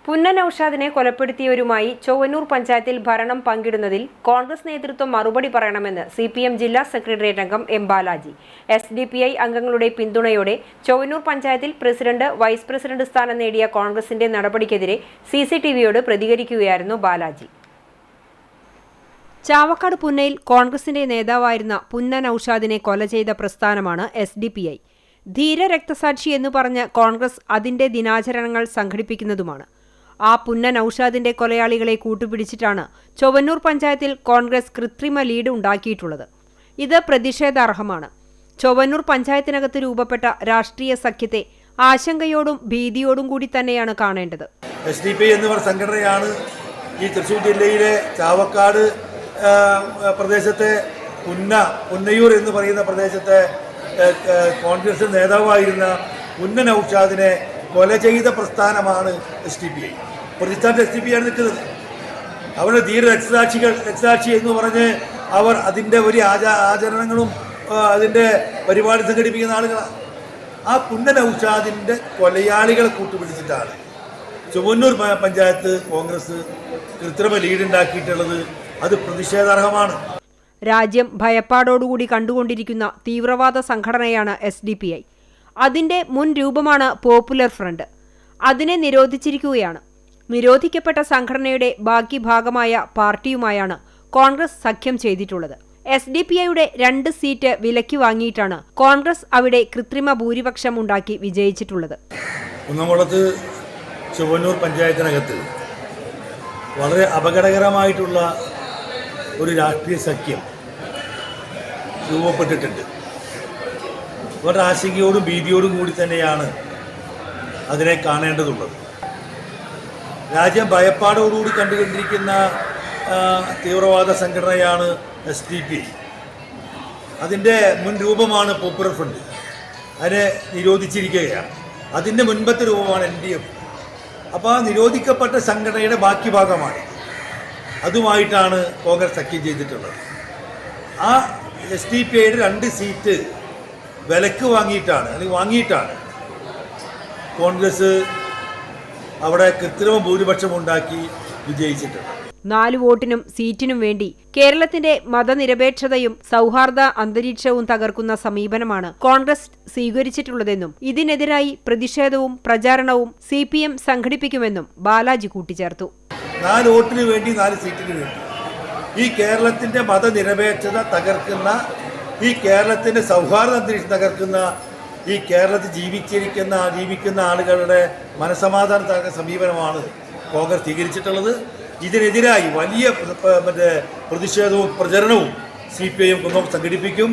പുന്നൻ നൌഷാദിനെ കൊലപ്പെടുത്തിയവരുമായി ചൊവ്വന്നൂർ പഞ്ചായത്തിൽ ഭരണം പങ്കിടുന്നതിൽ കോൺഗ്രസ് നേതൃത്വം മറുപടി പറയണമെന്ന് CPM ജില്ലാ സെക്രട്ടേറിയറ്റ് അംഗം M. ബാലാജി. SDPI അംഗങ്ങളുടെ പിന്തുണയോടെ ചൊവ്വന്നൂർ പഞ്ചായത്തിൽ പ്രസിഡന്റ്, വൈസ് പ്രസിഡന്റ് സ്ഥാനം നേടിയ കോൺഗ്രസിന്റെ നടപടിക്കെതിരെ CCTVയോട് പ്രതികരിക്കുകയായിരുന്നു ബാലാജി. ചാവക്കാട് പുന്നയിൽ കോൺഗ്രസിന്റെ നേതാവായിരുന്ന പുന്നൻ നൌഷാദിനെ കൊല ചെയ്ത പ്രസ്ഥാനമാണ് SDPI. ധീര രക്തസാക്ഷി എന്ന് പറഞ്ഞ് കോൺഗ്രസ് അതിന്റെ ദിനാചരണങ്ങൾ സംഘടിപ്പിക്കുന്നതുമാണ്. ആ പുന്നൻ നൌഷാദിന്റെ കൊലയാളികളെ കൂട്ടുപിടിച്ചിട്ടാണ് ചൊവ്വന്നൂർ പഞ്ചായത്തിൽ കോൺഗ്രസ് കൃത്രിമ ലീഡ് ഉണ്ടാക്കിയിട്ടുള്ളത്. ഇത് പ്രതിഷേധാർഹമാണ്. ചൊവ്വന്നൂർ പഞ്ചായത്തിനകത്ത് രൂപപ്പെട്ട രാഷ്ട്രീയ സഖ്യത്തെ ആശങ്കയോടും ഭീതിയോടും കൂടി തന്നെയാണ് കാണേണ്ടത്. SDPI എന്ന സംഘടനയാണ് ഈ തൃശ്ശൂർ ജില്ലയിലെ ചാവക്കാട് പ്രദേശത്തെ പുന്നയൂർ എന്ന് പറയുന്ന പ്രദേശത്തെ കോൺഗ്രസ് നേതാവായിരുന്ന പുന്നൻ നൌഷാദിനെ കൊല ചെയ്ത പ്രസ്ഥാനമാണ് SDPI. പ്രതിസ്ഥാനത്ത് SDPI ആണ് നിൽക്കുന്നത്. അവരുടെ ധീര രക്തസാക്ഷി എന്ന് പറഞ്ഞ് അവർ അതിൻ്റെ ഒരു ആചരണങ്ങളും അതിൻ്റെ പരിപാടി സംഘടിപ്പിക്കുന്ന ആളുകളാണ്. ആ പുന്നൻ നൌഷാദിൻ്റെ കൊലയാളികളെ കൂട്ടുപിടിച്ചിട്ടാണ് ചൊവ്വന്നൂർ പഞ്ചായത്ത് കോൺഗ്രസ് കൃത്രിമ ലീഡ് ഉണ്ടാക്കിയിട്ടുള്ളത്. അത് പ്രതിഷേധാർഹമാണ്. രാജ്യം ഭയപ്പാടോടുകൂടി കണ്ടുകൊണ്ടിരിക്കുന്ന തീവ്രവാദ സംഘടനയാണ് SDPI. അതിന്റെ മുൻ രൂപമാണ് പോപ്പുലർ ഫ്രണ്ട്. അതിനെ നിരോധിച്ചിരിക്കുകയാണ്. നിരോധിക്കപ്പെട്ട സംഘടനയുടെ ബാക്കി ഭാഗമായ പാർട്ടിയുമായാണ് കോൺഗ്രസ് സഖ്യം ചെയ്തിട്ടുള്ളത്. SDPIയുടെ 2 സീറ്റ് വിലയ്ക്ക് വാങ്ങിയിട്ടാണ് കോൺഗ്രസ് അവിടെ കൃത്രിമ ഭൂരിപക്ഷം ഉണ്ടാക്കി വിജയിച്ചിട്ടുള്ളത്. കുന്നംകുളത്ത് ചൊവ്വന്നൂർ പഞ്ചായത്തിനകത്ത് വളരെ അപകടകരമായിട്ടുള്ള ഒരു രാഷ്ട്രീയ സഖ്യം രൂപപ്പെട്ടിട്ടുണ്ട്. അവരുടെ ആശങ്കയോടും ഭീതിയോടും കൂടി തന്നെയാണ് അതിനെ കാണേണ്ടതുള്ളത്. രാജ്യം ഭയപ്പാടോടുകൂടി കണ്ടുകൊണ്ടിരിക്കുന്ന തീവ്രവാദ സംഘടനയാണ് SDPI. അതിൻ്റെ മുൻ രൂപമാണ് പോപ്പുലർ ഫ്രണ്ട്. അതിനെ നിരോധിച്ചിരിക്കുകയാണ്. അതിൻ്റെ മുൻപത്തെ രൂപമാണ് NDF. അപ്പോൾ ആ നിരോധിക്കപ്പെട്ട സംഘടനയുടെ ബാക്കി ഭാഗമാണ്. അതുമായിട്ടാണ് കോൺഗ്രസ് സഖ്യം ചെയ്തിട്ടുള്ളത്. ആ SDPIയുടെ 2 സീറ്റ് വിലക്ക് വാങ്ങിയിട്ടാണ് കോൺഗ്രസ് അവിടെ കൃത്രിമ ഭൂരിപക്ഷം ഉണ്ടാക്കി വിജയിച്ചിട്ടുണ്ട്. 4 വോട്ടിനും സീറ്റിനും വേണ്ടി കേരളത്തിന്റെ മതനിരപേക്ഷതയും സൗഹാർദ്ദ അന്തരീക്ഷവും തകർക്കുന്ന സമീപനമാണ് കോൺഗ്രസ് സ്വീകരിച്ചിട്ടുള്ളതെന്നും ഇതിനെതിരായി പ്രതിഷേധവും പ്രചാരണവും CPM സംഘടിപ്പിക്കുമെന്നും ബാലാജി കൂട്ടിച്ചേർത്തു. 4 വോട്ടിന് വേണ്ടി 4 സീറ്റിന് വേണ്ടി ഈ കേരളത്തിൻ്റെ മതനിരപേക്ഷത തകർക്കുന്ന, ഈ കേരളത്തിൻ്റെ സൗഹാർദ്ദ അന്തരീക്ഷം തകർക്കുന്ന, ഈ കേരളത്തിൽ ജീവിക്കുന്ന ആളുകളുടെ മനസ്സമാധാനം തകർക്കുന്ന സമീപനമാണ് കോൺഗ്രസ് സ്വീകരിച്ചിട്ടുള്ളത്. ഇതിനെതിരായി വലിയ പ്രതിഷേധവും പ്രചരണവും CPI സംഘടിപ്പിക്കും.